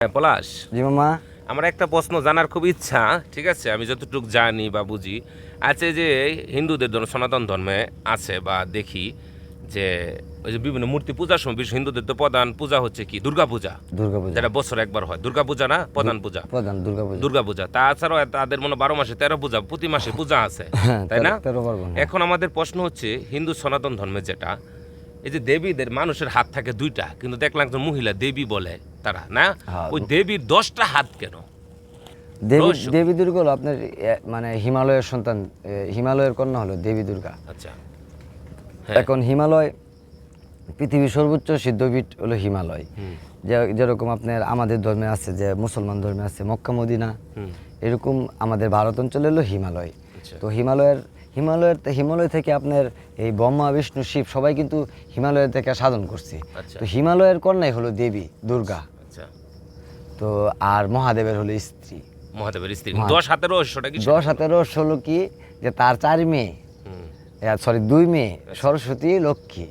পলাশ, জি মামা। আমার একটা প্রশ্ন জানার খুব ইচ্ছা, ঠিক আছে? আমি যতটুকু জানি বা বুঝি আছে যে হিন্দুদের ধর্ম, সনাতন ধর্মে আছে বা দেখি যে ওই যে বিভিন্ন মূর্তি পূজার সময় বিশেষ হিন্দুদের তো প্রধান পূজা হচ্ছে কি দুর্গা পূজা, দুর্গাপূজা। যেটা বছর একবার হয়। দুর্গা পূজা না প্রধান পূজা? প্রধান দুর্গাপূজা। দুর্গা পূজা। তাছাড়াও তাদের মনে 12 মাসে 13 পূজা, প্রতি মাসে পূজা আছে, হ্যাঁ, তাই না? 13 পার্বণ। এখন আমাদের প্রশ্ন হচ্ছে হিন্দু সনাতন ধর্মে যেটা এই যে দেবীদের মানুষের হাত থাকে 2টা, কিন্তু দেখলাম একজন মহিলা দেবী বলে তারা না, হ্যাঁ। ওই দেবীর 10টা হাত কেন? দেবী দুর্গা হলো আপনার মানে হিমালয়ের সন্তান, হিমালয়ের কন্যা হলো দেবী দুর্গা। আচ্ছা। এখন হিমালয় পৃথিবীর সর্বোচ্চ সিদ্ধপীঠ হলো হিমালয়। যেরকম আপনার আমাদের ধর্মে আছে, যে মুসলমান ধর্মে আছে মক্কা মদিনা, এরকম আমাদের ভারত অঞ্চলে হলো হিমালয়। তো হিমালয় থেকে আপনার এই ব্রহ্মা বিষ্ণু শিব সবাই কিন্তু হিমালয় থেকে সাধন করছে। তো হিমালয়ের কন্যাই হলো দেবী দুর্গা। তো আর মহাদেবের হলো স্ত্রী। মহাদেবের স্ত্রী 10 হাতের রহস্যটা কি? 10 হাতের রহস্য হলো কি, যে তার 4 মেয়ে, 2 মেয়ে সরস্বতী লক্ষ্মী,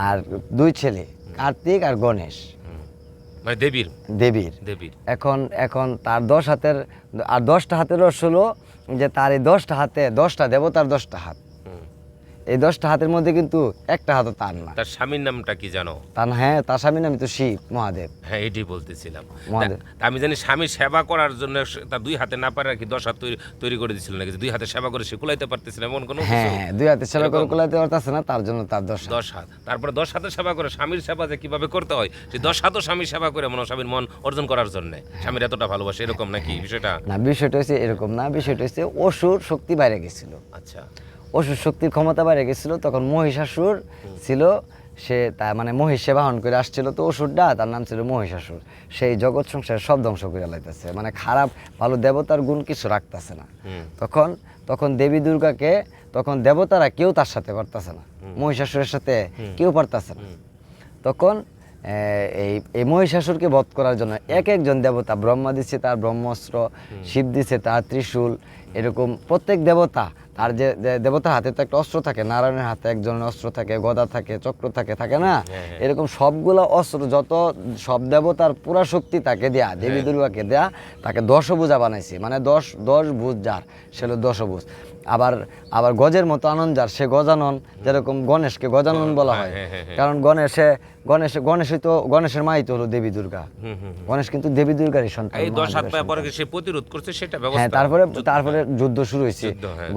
আর 2 ছেলে কার্তিক আর গণেশ, মানে দেবীর। এখন তার 10 হাতের আর 10টা হাতের রহস্য হলো যে তার এই 10টা হাতে 10টা দেবতার 10টা হাত। এই 10টা হাতের মধ্যে কিন্তু একটা হাতও তার না। তার স্বামীর নামটা কি জানো? তার স্বামীর নাম তো শিব, মহাদেব। হ্যাঁ, এটাই বলতেছিলাম। আমি জানি স্বামীর সেবা করার জন্য তার 2 হাতে না পারে আর কি 10 হাত তৈরি করে দিয়েছিল নাকি, 2 হাতে সেবা করে সে কুলাইতে পারতেছিল এমন কোনো? হ্যাঁ, 2 হাতে সেবা করে কুলাইতে পারতেছে না, তার জন্য তার 10 হাত। তারপরে 10 হাতে সেবা করে স্বামীর সেবা যে কিভাবে করতে হয়, সেই 10 হাতও স্বামীর সেবা করে মনে স্বামীর মন অর্জন করার জন্য স্বামীর এতটা ভালোবাসে, এরকম নাকি বিষয়টা? না, বিষয়টা হচ্ছে এরকম না। বিষয়টা হচ্ছে অসুর শক্তি বাইরে গেছিল। আচ্ছা। অসুর শক্তির ক্ষমতা বাইরে গেছিল, তখন মহিষাসুর ছিল, সে তার মানে মহিষে বাহন করে আসছিল। তো অসুরটা তার নাম ছিল মহিষাসুর। সেই জগৎ সংসার সব ধ্বংস করে লাইতেছে, মানে খারাপ ভালো দেবতার গুণ কিছু রাখতেছে না। তখন দেবী দুর্গাকে তখন দেবতারা কেউ তার সাথে পারতেছে না, মহিষাসুরের সাথে কেউ পারতেছে না। তখন এই মহিষাসুরকে বধ করার জন্য একজন দেবতা, ব্রহ্মা দিচ্ছে তার ব্রহ্মাস্ত্র, শিব দিচ্ছে তার ত্রিশূল, এরকম প্রত্যেক দেবতা তার যে দেবতার হাতে তো একটা অস্ত্র থাকে, নারায়ণের হাতে একজনের অস্ত্র থাকে, গদা থাকে, চক্র থাকে না? এরকম সবগুলো অস্ত্র যত সব দেবতার পুরা শক্তি তাকে দেয়া, দেবী দুর্গাকে দেয়া, তাকে 10 ভুজা বানাইছে। মানে 10 ভুজ যার, সে হলো 10 ভুজ। আবার গজের মতো আনন্দ যার, সে গজানন। যেরকম গণেশকে গজানন বলা হয়, কারণ গণেশের মাই তো হলো দেবী দুর্গা। গণেশ কিন্তু দেবী দুর্গারই সন্তান। এই 10 হাত পায়ে পরে সে প্রতিরোধ করছে সেটা ব্যবস্থা। হ্যাঁ, তারপরে যুদ্ধ শুরু হয়েছে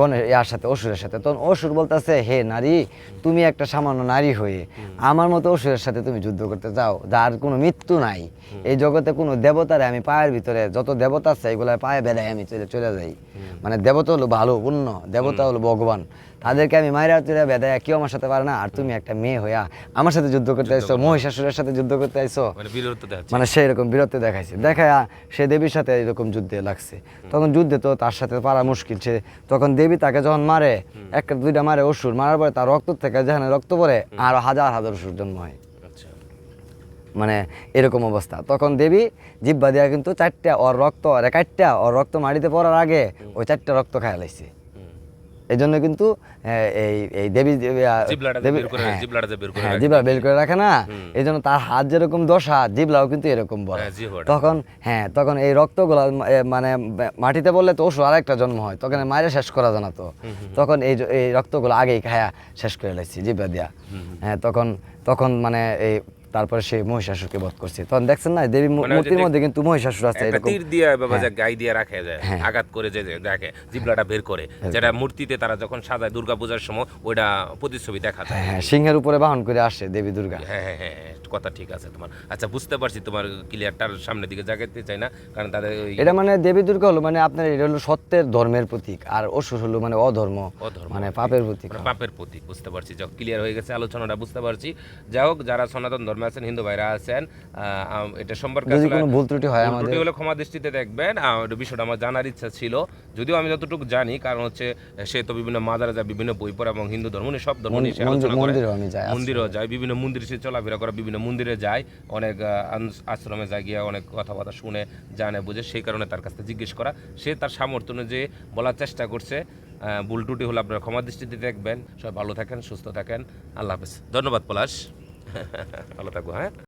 গণেশ ইয়ার সাথে, অসুরের সাথে। তখন অসুর বলতেছে, হে নারী, তুমি একটা সামান্য নারী হয়ে আমার মতো অসুরের সাথে তুমি যুদ্ধ করতে চাও, যার কোনো মৃত্যু নাই, এই জগতে কোনো দেবতারে আমি পায়ের ভিতরে যত দেবতা আছে এগুলা পায়ে বেড়াই আমি চলে যাই। মানে দেবতা হলো ভালো পূর্ণ, দেবতা হলো ভগবান, তাদেরকে আমি মায়েরা চলে বেড়াই, কেউ আমার সাথে পারে না। আর তুমি একটা মেয়ে হইয়া আমার সাথে যুদ্ধ করতে আইছো, মহিষাসুরের সাথে যুদ্ধ করতে আইছো, মানে সেই রকম বীরত্ব দেখাইছে। দেখায়া সে দেবীর সাথে এরকম যুদ্ধে লাগছে। তখন যুদ্ধে তো তার সাথে পারা মুশকিল। সে তখন দেবী তাকে যখন মারে, 1-2টা মারে অসুর, মারার পরে তার রক্ত থেকে যেখানে রক্ত পড়ে আরো হাজার অসুর জন্ম হয়। মানে এরকম অবস্থা। তখন দেবী জিব্বা দিয়া কিন্তু 4টা ওর রক্ত মাটিতে পড়ার আগে ওই 4টা রক্ত খাইয়া লাইছে। এই জন্য কিন্তু এই দেবী জিবলা বের করে রাখে না, এই জন্য তার হাত যেরকম 10 হাত, জিবলাও কিন্তু এরকম বড়। তখন এই রক্তগুলা মানে মাটিতে পড়লে তো অসুর আরেকটা জন্ম হয়, তখন মায়ের শেষ করা জানা তো, তখন এই রক্তগুলো আগেই খায়া শেষ করে লাইছি জিবলা দিয়া। হ্যাঁ, তখন মানে এই তারপরে সে মহিষাসুরকে বধ করছে। তখন দেখছেন না দেবী মূর্তির মধ্যে কিন্তু মহিষাসুর আছে, এরকম তীর দিয়ে বাবা যে গাই দিয়ে রাখে যায়, আঘাত করে যে দেখে জিবলাটা বের করে, যেটা মূর্তিতে তারা যখন সাজায় দুর্গাপূজার সময় ওইটা প্রতিচ্ছবি দেখা যায়। হ্যাঁ, সিংহের উপরে বাহন করে আসে দেবী দুর্গা। হ্যাঁ, কথা ঠিক আছে তোমার। আচ্ছা, বুঝতে পারছি, তোমার ক্লিয়ারটার সামনের দিকে জাগাইতে চাই না, কারণ তাদের এটা মানে দেবী দুর্গা হলো মানে আপনার এটা হলো সত্যের ধর্মের প্রতীক, আর অসুর হলো মানে অধর্ম, মানে পাপের প্রতীক। বুঝতে পারছি, যখন ক্লিয়ার হয়ে গেছে আলোচনাটা বুঝতে পারছি। যাই হোক, যারা সনাতন ধর্মে আছেন, হিন্দু ভাইরা আছেন, এটা সম্পর্কে যদি কোনো ভুল ত্রুটি হয় আমাদের হলে ক্ষমা দৃষ্টিতে দেখবেন। বিষয়টা আমার জানার ইচ্ছা ছিল, যদিও আমি যতটুকু জানি, কারণ হচ্ছে সে তো বিভিন্ন মাজারে যায়, বিভিন্ন বই পড়া, এবং হিন্দু ধর্ম নিয়ে সব ধর্ম নিয়ে আলোচনা করে, মন্দিরেও যায়, বিভিন্ন মন্দিরে সে চলাফেরা করে, বিভিন্ন মন্দিরে যায়, অনেক আশ্রমে যায়, গিয়ে অনেক কথাবার্তা শুনে জানে বুঝে, সেই কারণে তার কাছে জিজ্ঞেস করা। সে তার সামর্থ্য অনুযায়ী বলার চেষ্টা করছে। ভুল ত্রুটি হলে আপনারা ক্ষমা দৃষ্টিতে দেখবেন। সবাই ভালো থাকেন, সুস্থ থাকেন, আল্লাহ হাফেজ। ধন্যবাদ পলাশ, ভালো থাকবো। হ্যাঁ।